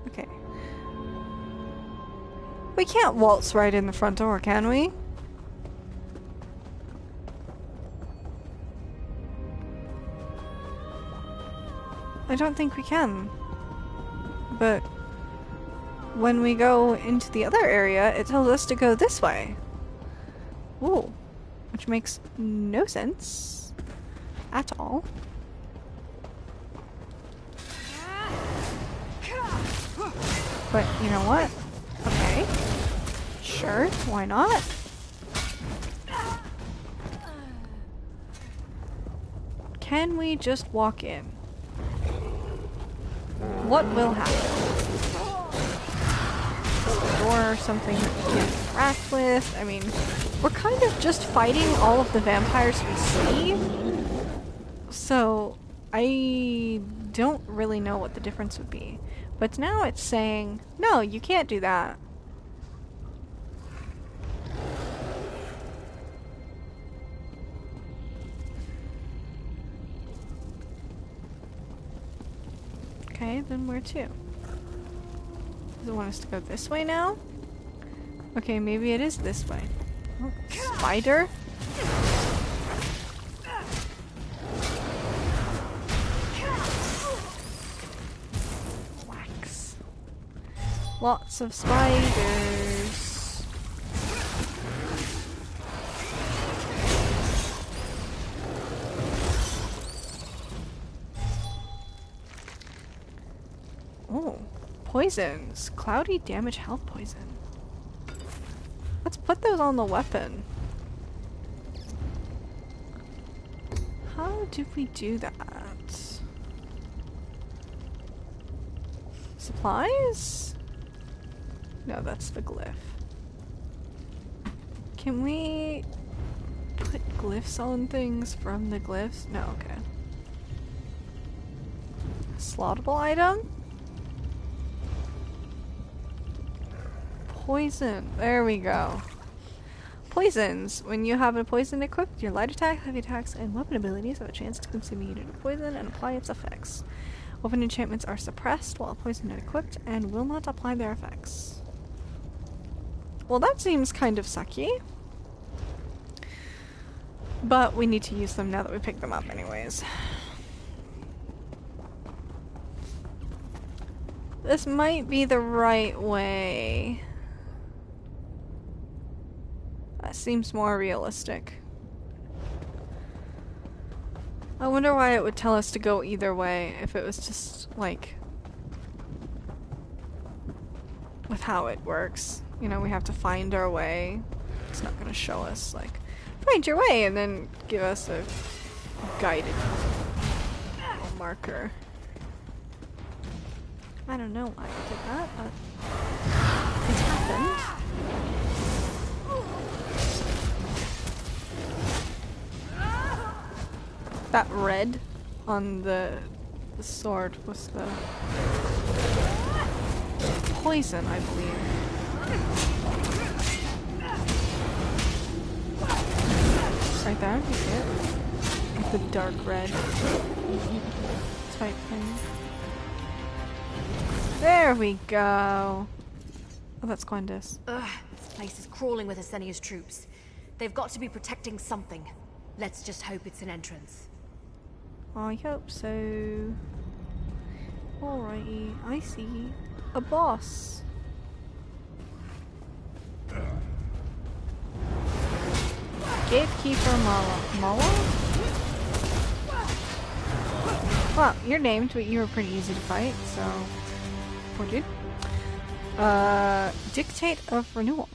Okay. We can't waltz right in the front door, can we? I don't think we can. But when we go into the other area, it tells us to go this way. Ooh. Which makes no sense at all. But you know what? Okay. Sure, why not? Can we just walk in? What will happen? Is the door something that we can interact with? I mean, we're kind of just fighting all of the vampires we see. So, I don't really know what the difference would be. But now it's saying, no, you can't do that. Okay, then where to? Does it want us to go this way now? Okay, maybe it is this way. Oh, spider? Wax. Lots of spiders. Oh, poisons. Cloudy damage health poison. Let's put those on the weapon. How do we do that? Supplies? No, that's the glyph. Can we put glyphs on things from the glyphs? No, okay. Slottable item? Poison. There we go. Poisons. When you have a poison equipped, your light attack, heavy attacks, and weapon abilities have a chance to consume a unit of poison and apply its effects. Weapon enchantments are suppressed while poison is equipped and will not apply their effects. Well, that seems kind of sucky. But we need to use them now that we picked them up anyways. This might be the right way. That seems more realistic. I wonder why it would tell us to go either way if it was just, like, with how it works. You know, we have to find our way. It's not gonna show us, like, find your way, and then give us a guided marker. I don't know why I did that, but it's happened. That red on the sword was the poison, I believe. Right there, you see it? Like the dark red type thing. There we go. Oh, that's Gwendis. Ugh, this place is crawling with Asenia's troops. They've got to be protecting something. Let's just hope it's an entrance. I hope so. Alrighty, I see a boss. Gatekeeper Mala? Well, you're named, but you were pretty easy to fight, so... Poor dude. Dictate of Renewal.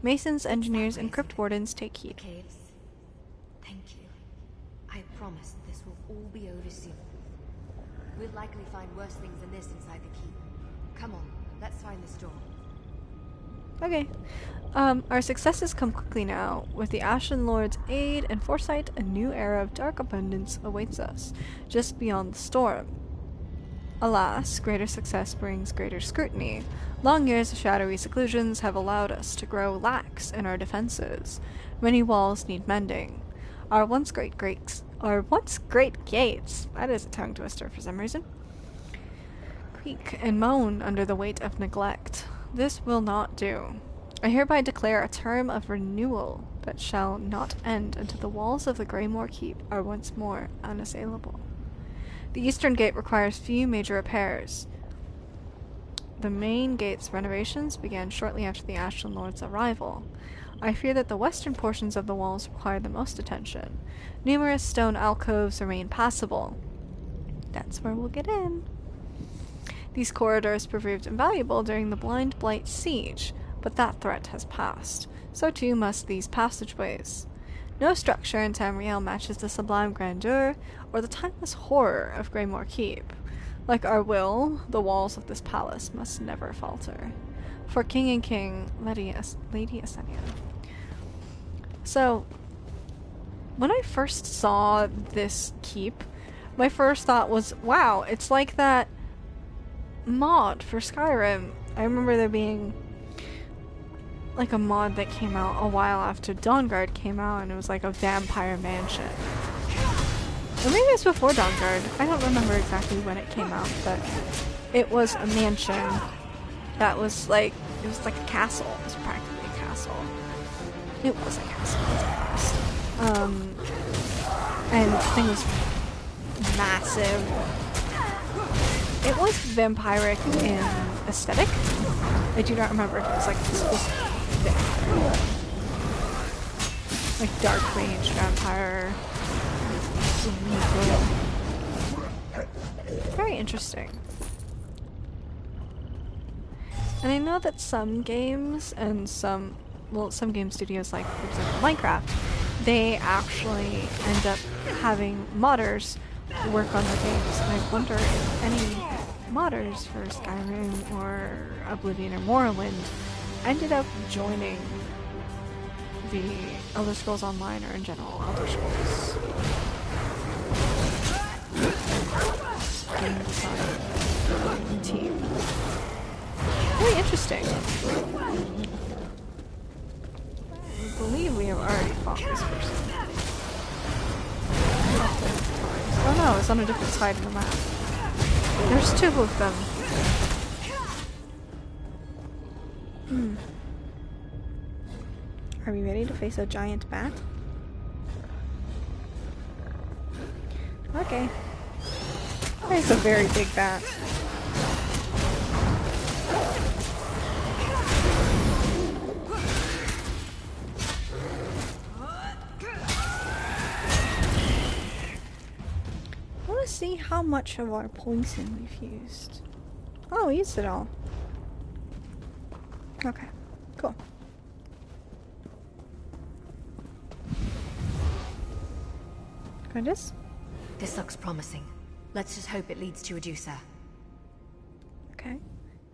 Masons, engineers, and crypt wardens take heed. Caves. Thank you. I promise this will all be over soon. We'll likely find worse things than this inside the keep. Come on, let's find this door. Okay. Our successes come quickly now. With the Ashen Lord's aid and foresight, a new era of dark abundance awaits us, just beyond the storm. Alas, greater success brings greater scrutiny. Long years of shadowy seclusions have allowed us to grow lax in our defenses. Many walls need mending. Our once great gates, that is a tongue twister for some reason, creak and moan under the weight of neglect. This will not do. I hereby declare a term of renewal that shall not end until the walls of the Greymore Keep are once more unassailable. The eastern gate requires few major repairs. The main gate's renovations began shortly after the Ashen Lord's arrival. I fear that the western portions of the walls require the most attention. Numerous stone alcoves remain passable. That's where we'll get in. These corridors proved invaluable during the Blind Blight siege, but that threat has passed. So too must these passageways. No structure in Tamriel matches the sublime grandeur or the timeless horror of Greymore Keep. Like our will, the walls of this palace must never falter. For King and King, Lady Esenia. So, when I first saw this keep, my first thought was, wow, it's like that mod for Skyrim. I remember there being like a mod that came out a while after Dawnguard came out, and it was like a vampire mansion. Or maybe it was before Dawnguard. I don't remember exactly when it came out, but it was a mansion that was like, it was like a castle. It was practically a castle. It was a castle, let's be honest. And the thing was massive. It was vampiric in aesthetic. I do not remember if it was like specific. Like dark range vampire. Very interesting. And I know that some games and some game studios, like for example Minecraft, they actually end up having modders work on the games, and I wonder if any modders for Skyrim or Oblivion or Morrowind ended up joining the Elder Scrolls Online, or in general Elder Scrolls game design team. Very interesting. I believe we have already fought this person. Oh no, it's on a different side of the map. There's two of them. Are we ready to face a giant bat? Okay. It's a very big bat. I want to see how much of our poison we've used. Oh, we used it all. Okay, cool. Candace? This looks promising. Let's just hope it leads to Adusa. Okay.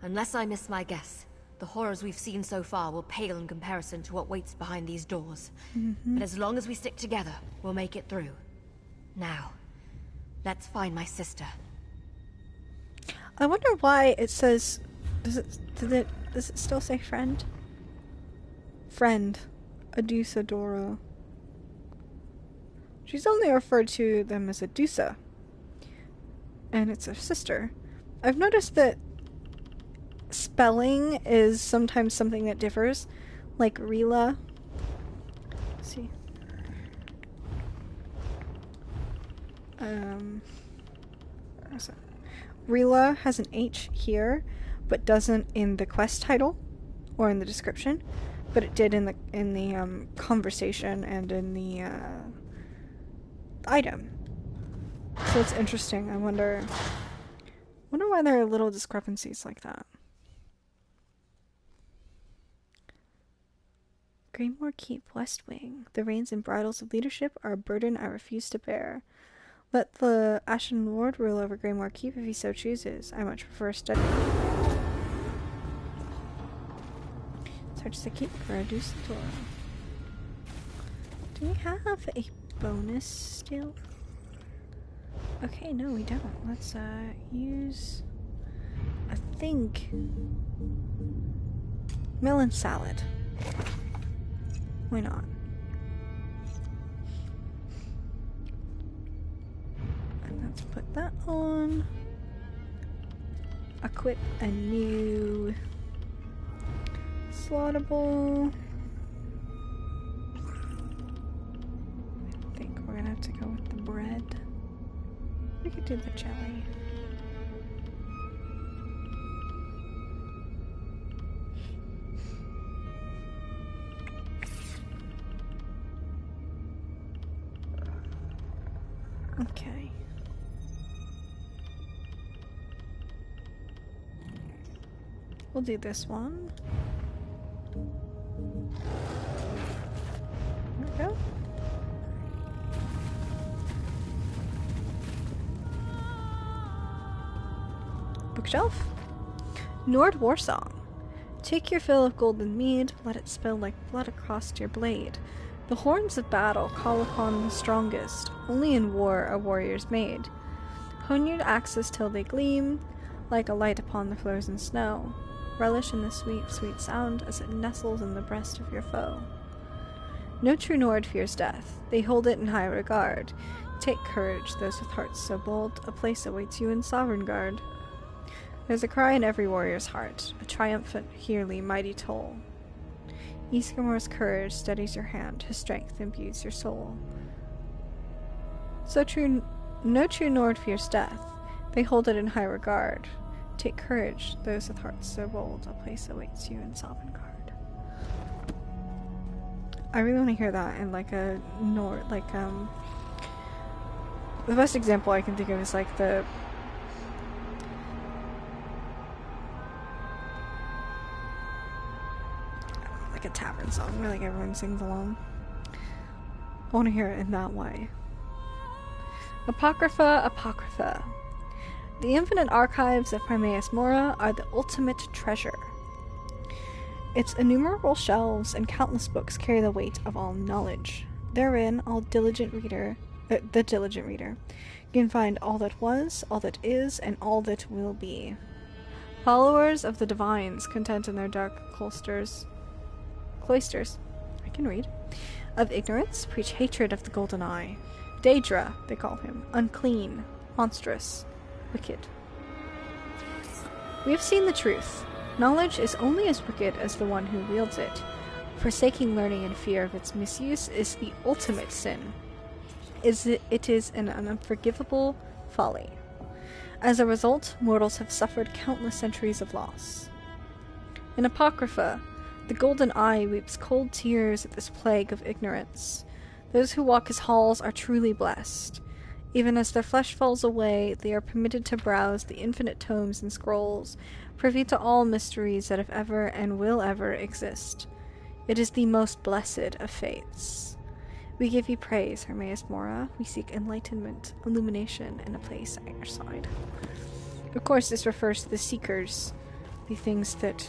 Unless I miss my guess, the horrors we've seen so far will pale in comparison to what waits behind these doors. But as long as we stick together, we'll make it through. Now, let's find my sister. I wonder why it says... Does it still say friend? Friend. Adusa Dora. She's only referred to them as Adusa. And it's her sister. I've noticed that spelling is sometimes something that differs. Like Rila. Let's see. Rila has an H here, but doesn't in the quest title or in the description. But it did in the conversation and in the item. So it's interesting. I wonder why there are little discrepancies like that. Greymore Keep, West Wing. The reins and bridles of leadership are a burden I refuse to bear. Let the Ashen Lord rule over Greymore Keep if he so chooses. I much prefer study. Search the keep for Adusa Dora. Do we have a bonus still? Okay, no we don't. Let's use, I think, melon salad. Why not? And let's put that on. equip a new slaughtable. I think we're gonna have to go with the bread. We could do the jelly. Okay. We'll do this one. There we go. Bookshelf. Nord Warsong. Take your fill of golden mead, let it spill like blood across your blade. The horns of battle call upon the strongest, only in war are warriors made. Hone your axes till they gleam, like a light upon the frozen snow. Relish in the sweet, sweet sound as it nestles in the breast of your foe. No true Nord fears death, they hold it in high regard. Take courage, those with hearts so bold, a place awaits you in Sovngarde. There's a cry in every warrior's heart, a triumphant, yearly, mighty toll. Ysgramor's courage steadies your hand, his strength imbues your soul. No true Nord fears death, they hold it in high regard. Take courage, those with hearts so bold, a place awaits you in Sovngarde. I really want to hear that in like a Nord, like the best example I can think of is like the like a tavern song where like everyone sings along. I want to hear it in that way. Apocrypha, Apocrypha. The infinite archives of Primaeus Mora are the ultimate treasure. Its innumerable shelves and countless books carry the weight of all knowledge. Therein, the diligent reader, can find all that was, all that is, and all that will be. Followers of the divines, content in their dark cloisters, I can read, of ignorance, preach hatred of the Golden Eye. Daedra, they call him, unclean, monstrous, wicked. We have seen the truth. Knowledge is only as wicked as the one who wields it. Forsaking learning in fear of its misuse is the ultimate sin. It is an unforgivable folly. As a result, mortals have suffered countless centuries of loss. In Apocrypha, the Golden Eye weeps cold tears at this plague of ignorance. Those who walk his halls are truly blessed. Even as their flesh falls away, they are permitted to browse the infinite tomes and scrolls, privy to all mysteries that have ever and will ever exist. It is the most blessed of fates. We give you praise, Hermaeus Mora. We seek enlightenment, illumination, and a place at your side. Of course, this refers to the Seekers, the things that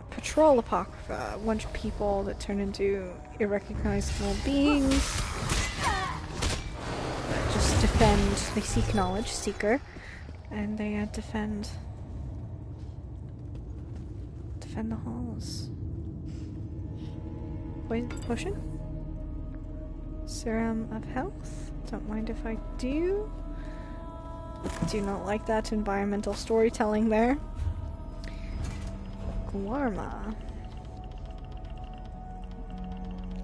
patrol Apocrypha, a bunch of people that turn into irrecognizable beings. Just defend, they seek knowledge, seeker, and they defend the halls. Potion? Serum of health? Don't mind if I do. Do not like that environmental storytelling there. Guarma.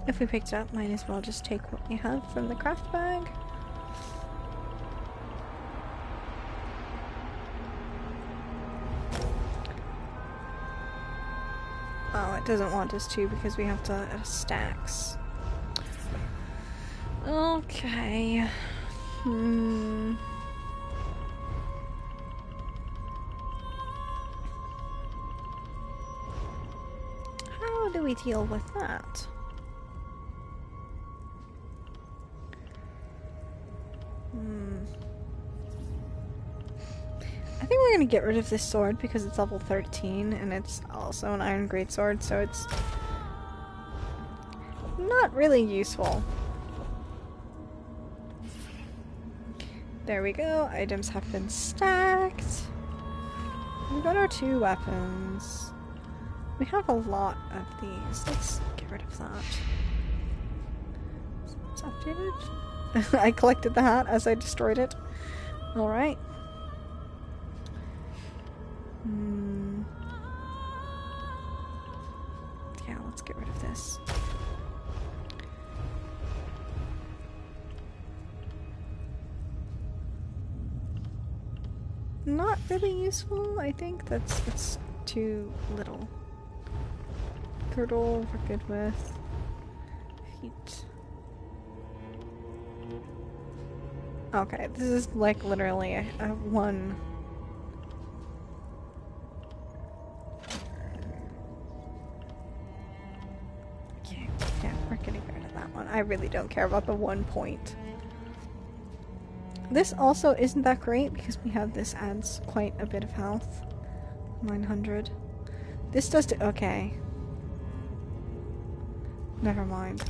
If we picked it up, might as well just take what we have from the craft bag. Oh, it doesn't want us to because we have to stacks. Okay. How do we deal with that? I think we're gonna get rid of this sword because it's level 13 and it's also an iron greatsword, so it's not really useful. There we go, items have been stacked. We've got our 2 weapons. We have a lot of these. Let's get rid of that. It's updated. I collected the hat as I destroyed it. Alright. Yeah, let's get rid of this. Not really useful, I think. That's too little. Girdle, we're good with. Feet. Okay, this is like literally a one. Okay, yeah, we're getting rid of that one. I really don't care about the 1 point. This also isn't that great because we have this adds quite a bit of health. 900. This does okay. Never mind.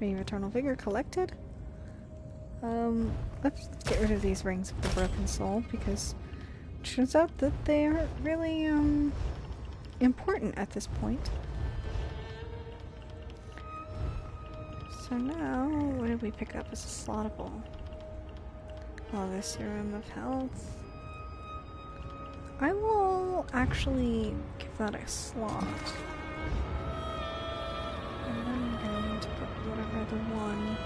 Ring of Eternal Vigor collected. Let's get rid of these Rings of the Broken Soul because it turns out that they are really, important at this point. So now, what did we pick up as a slottable? Oh, the Serum of Health. I will actually give that a slot. And then I'm gonna need to put whatever the one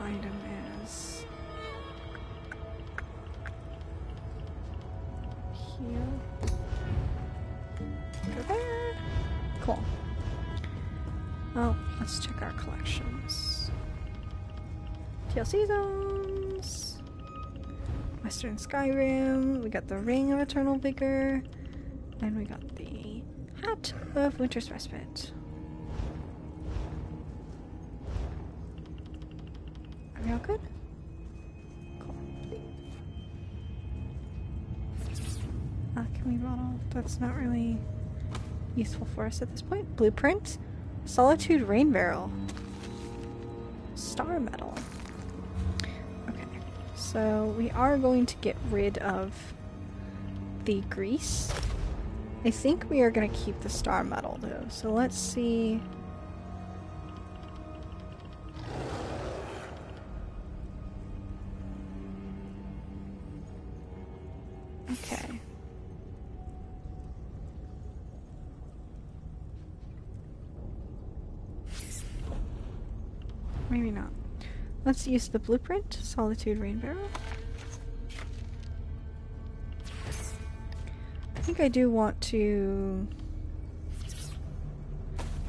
item is. Here. Go there. Cool. Well, let's check our collections. TLC Zones. Western Skyrim. We got the Ring of Eternal Vigor. And we got the Hat of Winter's Respite. Are we all good? Cool. Alchemy bottle. That's not really useful for us at this point. Blueprint. Solitude Rain Barrel. Star Metal. Okay. So we are going to get rid of the grease. I think we are going to keep the Star Metal though. So let's see. Okay. Maybe not. Let's use the blueprint, Solitude Rain Barrel. I think I do want to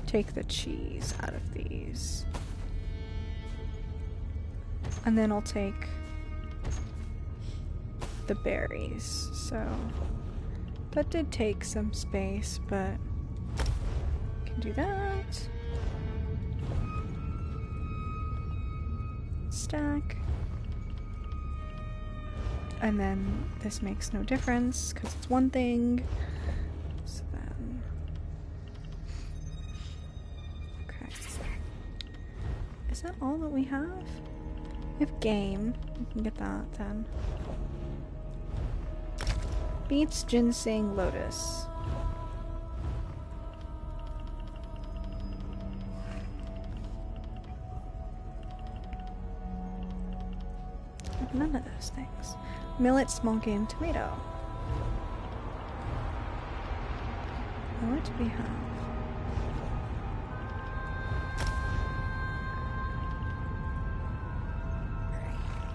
take the cheese out of these. And then I'll take the berries. So that did take some space, but I can do that. Stack. And then this makes no difference because it's one thing. So then... Okay. Is that all that we have? We have game. We can get that then. Beets, ginseng, lotus. None of those things. Millet, small game, tomato. What do we have?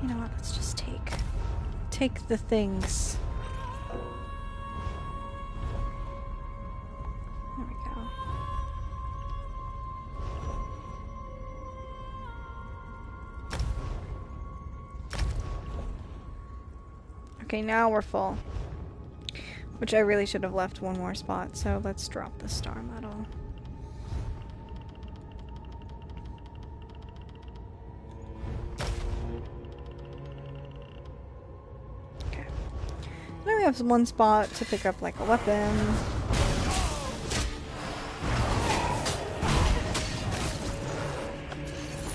You know what, let's just take the things. There we go. Okay, now we're full. Which I really should have left one more spot, so let's drop the Star Metal. Okay. Now we have one spot to pick up like a weapon.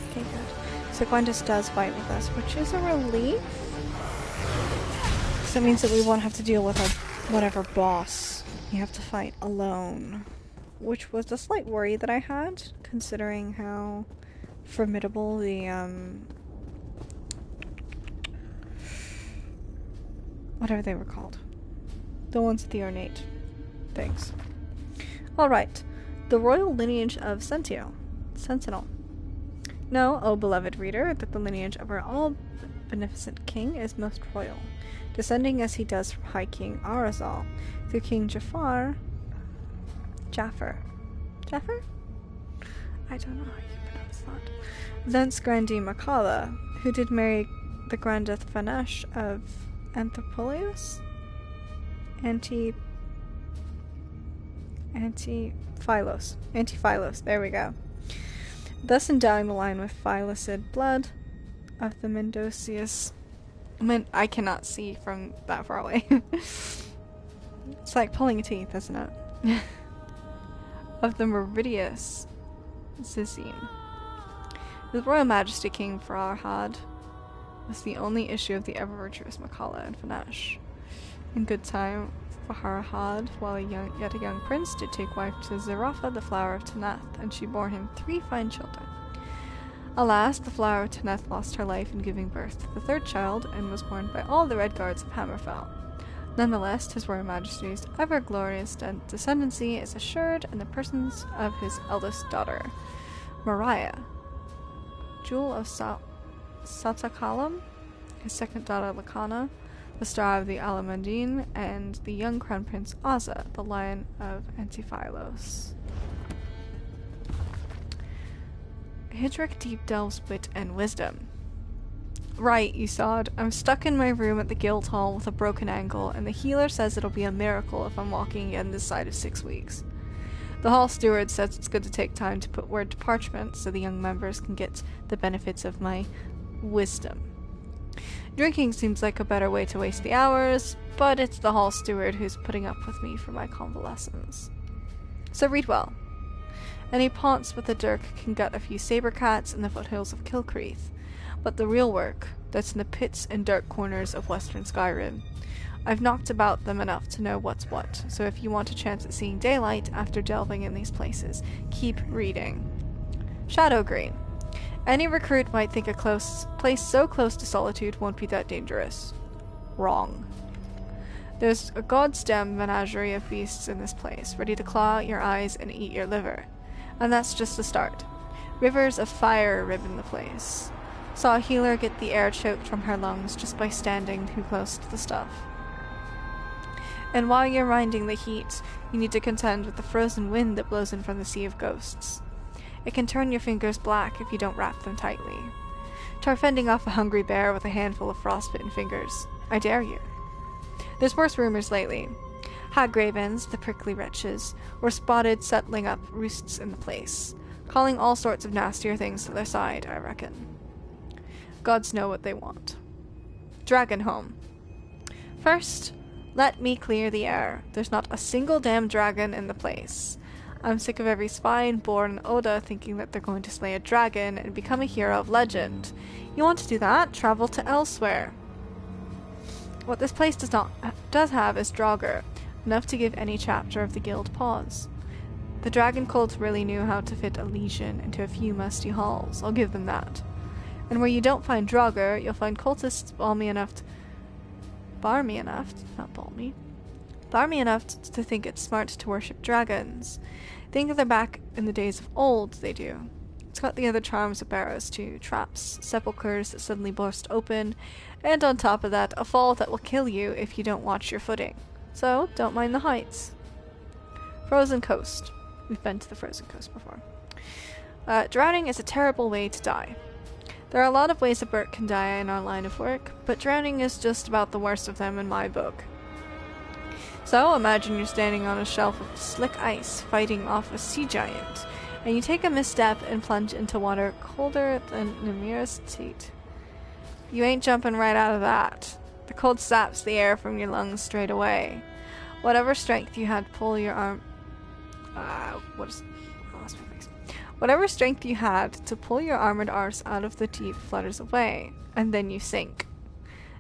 Okay, good. So Gwendis does fight with us, which is a relief. So that means that we won't have to deal with our whatever boss we have to fight alone. Which was a slight worry that I had, considering how formidable the whatever they were called. The ones with the ornate things. Alright. The royal lineage of Sentinel. Know, O beloved reader, that the lineage of our all-beneficent king is most royal, descending as he does from High King Arazal, through King Jafar? I don't know how you pronounce that. Thence Grandee Makala, who did marry the Grandeth Fanesh of Anthropolius? Antiphilos, there we go. Thus endowing the line with phylicid blood of the Mendocius. I cannot see from that far away. It's like pulling teeth, isn't it? Of the Meridius Zizine. His Royal Majesty King Farhad was the only issue of the ever-virtuous Makala and Fanesh. In good time, Farhad, while yet a young prince, did take wife to Zarafa, the flower of Tanath, and she bore him 3 fine children. Alas, the flower of Tanath lost her life in giving birth to the 3rd child, and was mourned by all the Red Guards of Hammerfell. Nonetheless, His Royal Majesty's ever-glorious descendancy is assured in the persons of his eldest daughter, Mariah, Jewel of Satakalam, his 2nd daughter Lakana, the Star of the Alamandine, and the young Crown Prince Azza, the Lion of Antiphilos. Hidric deep delves wit and wisdom. Right, you sod. I'm stuck in my room at the guild hall with a broken ankle, and the healer says it'll be a miracle if I'm walking again this side of 6 weeks. The hall steward says it's good to take time to put word to parchment so the young members can get the benefits of my wisdom. Drinking seems like a better way to waste the hours, but it's the hall steward who's putting up with me for my convalescence. So read well. Any ponce with a dirk can gut a few saber cats in the foothills of Kilcreath, but the real work, that's in the pits and dark corners of western Skyrim. I've knocked about them enough to know what's what, so if you want a chance at seeing daylight after delving in these places, keep reading. Shadowgreen. Any recruit might think a place so close to Solitude won't be that dangerous. Wrong. There's a goddamn menagerie of beasts in this place, ready to claw out your eyes and eat your liver. And that's just the start. Rivers of fire ribbon the place. Saw a healer get the air choked from her lungs just by standing too close to the stuff. And while you're minding the heat, you need to contend with the frozen wind that blows in from the Sea of Ghosts. It can turn your fingers black if you don't wrap them tightly. Try fending off a hungry bear with a handful of frostbitten fingers. I dare you. There's worse rumors lately. Hagravens, the prickly wretches, were spotted settling up roosts in the place, calling all sorts of nastier things to their side, I reckon. Gods know what they want. Dragonhome. First, let me clear the air. There's not a single damn dragon in the place. I'm sick of every spine born in Oda thinking that they're going to slay a dragon and become a hero of legend. You want to do that? Travel to elsewhere. What this place does have is Draugr, enough to give any chapter of the guild pause. The dragon cult really knew how to fit a legion into a few musty halls, I'll give them that. And where you don't find Draugr, you'll find cultists balmy enough to think it's smart to worship dragons. Think they're back in the days of old, they do. It's got the other charms of Barrows too. Traps, sepulchres that suddenly burst open, and on top of that, a fall that will kill you if you don't watch your footing. So, don't mind the heights. Frozen Coast. We've been to the Frozen Coast before. Drowning is a terrible way to die. There are a lot of ways a Burt can die in our line of work, but drowning is just about the worst of them in my book. So, imagine you're standing on a shelf of slick ice fighting off a sea giant, and you take a misstep and plunge into water colder than Nymea's teat. You ain't jumping right out of that. The cold saps the air from your lungs straight away. Whatever strength you had to pull your arm... Whatever strength you had to pull your armored arse out of the deep flutters away, and then you sink.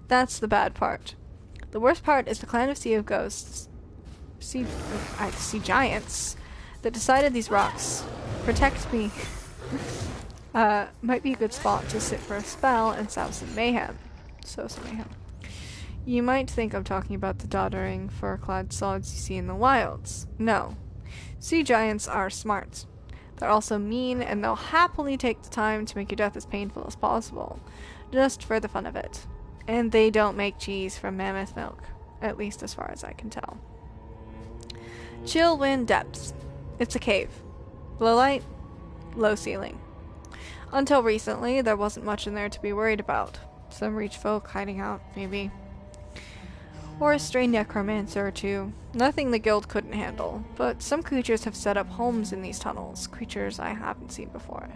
That's the bad part. The worst part is the clan of Sea of Ghosts, sea giants, that decided these rocks protect me. Might be a good spot to sit for a spell and sow some mayhem. You might think I'm talking about the doddering, fur-clad sods you see in the wilds. No. Sea giants are smart. They're also mean, and they'll happily take the time to make your death as painful as possible, just for the fun of it. And they don't make cheese from mammoth milk, at least as far as I can tell. Chill Wind Depths. It's a cave. Low light, low ceiling. Until recently, there wasn't much in there to be worried about. Some reach folk hiding out, maybe. Or a stray necromancer or two. Nothing the guild couldn't handle, but some creatures have set up homes in these tunnels, creatures I haven't seen before.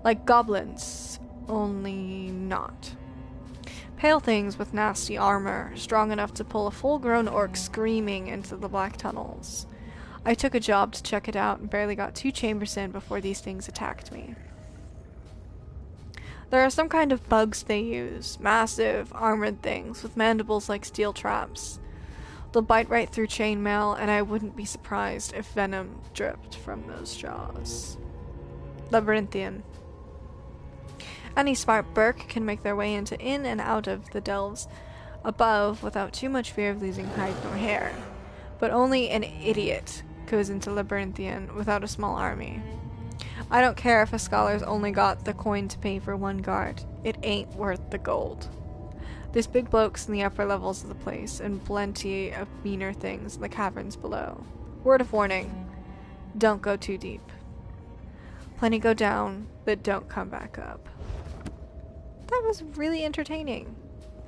Like goblins, only not. Pale things with nasty armor, strong enough to pull a full-grown orc screaming into the black tunnels. I took a job to check it out and barely got 2 chambers in before these things attacked me. There are some kind of bugs they use, massive, armored things with mandibles like steel traps. They'll bite right through chainmail, and I wouldn't be surprised if venom dripped from those jaws. Labyrinthian. Any smart Burke can make their way in and out of the delves above without too much fear of losing hide nor hair. But only an idiot goes into Labyrinthian without a small army. I don't care if a scholar's only got the coin to pay for 1 guard. It ain't worth the gold. There's big blokes in the upper levels of the place, and plenty of meaner things in the caverns below. Word of warning, don't go too deep. Plenty go down, but don't come back up. That was really entertaining,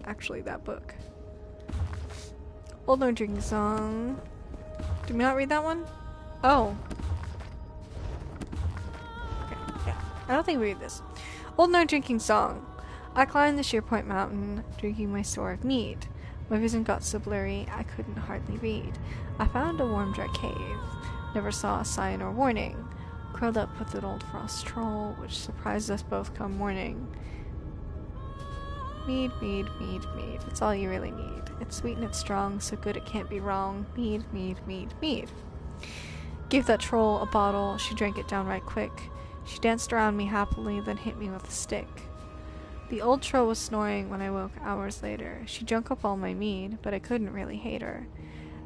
actually, that book. Old No Drinking Song. Did we not read that one? Oh. I don't think we read this. Old No Drinking Song. I climbed the Sheerpoint Mountain, drinking my store of mead. My vision got so blurry, I couldn't hardly read. I found a warm, dry cave. Never saw a sign or warning. Curled up with an old frost troll, which surprised us both come morning. Mead, mead, mead, mead. It's all you really need. It's sweet and it's strong, so good it can't be wrong. Mead, mead, mead, mead. Gave that troll a bottle, she drank it down right quick. She danced around me happily, then hit me with a stick. The old troll was snoring when I woke hours later. She drank up all my mead, but I couldn't really hate her.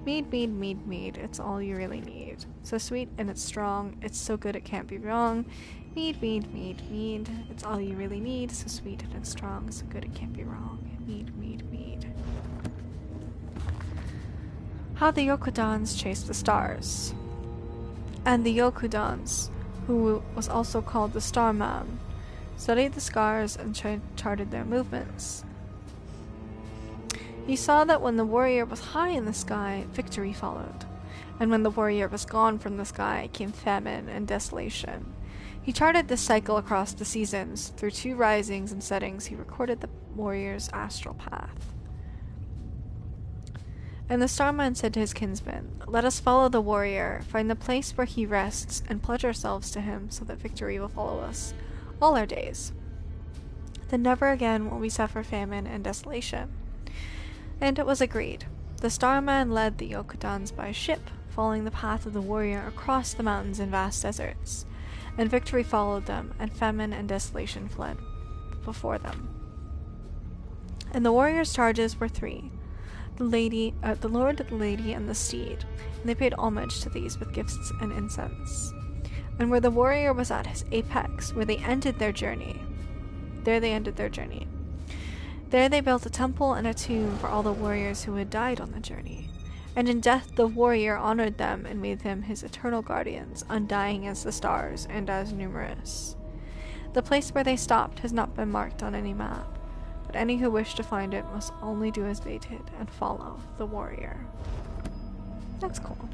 Mead, mead, mead, mead, it's all you really need. So sweet and it's strong, it's so good it can't be wrong. Mead, mead, mead, mead, it's all you really need. So sweet and it's strong, so good it can't be wrong. Mead, mead, mead. How the Yokudans Chased the Stars. And the Yokudans, who was also called the Starman, studied the scars and charted their movements. He saw that when the warrior was high in the sky, victory followed, and when the warrior was gone from the sky came famine and desolation. He charted this cycle across the seasons. Through 2 risings and settings, he recorded the warrior's astral path. And the Starman said to his kinsmen, "Let us follow the warrior, find the place where he rests, and pledge ourselves to him so that victory will follow us all our days. Then never again will we suffer famine and desolation." And it was agreed. The Starman led the Yokudans by ship, following the path of the warrior across the mountains and vast deserts. And victory followed them, and famine and desolation fled before them. And the warrior's charges were 3. The Lord, the Lady, and the Steed, and they paid homage to these with gifts and incense. And where the warrior was at his apex, where they ended their journey, there they ended their journey. There they built a temple and a tomb for all the warriors who had died on the journey. And in death the warrior honored them and made them his eternal guardians, undying as the stars and as numerous. The place where they stopped has not been marked on any map, but any who wish to find it must only do as they did and follow the warrior. That's cool.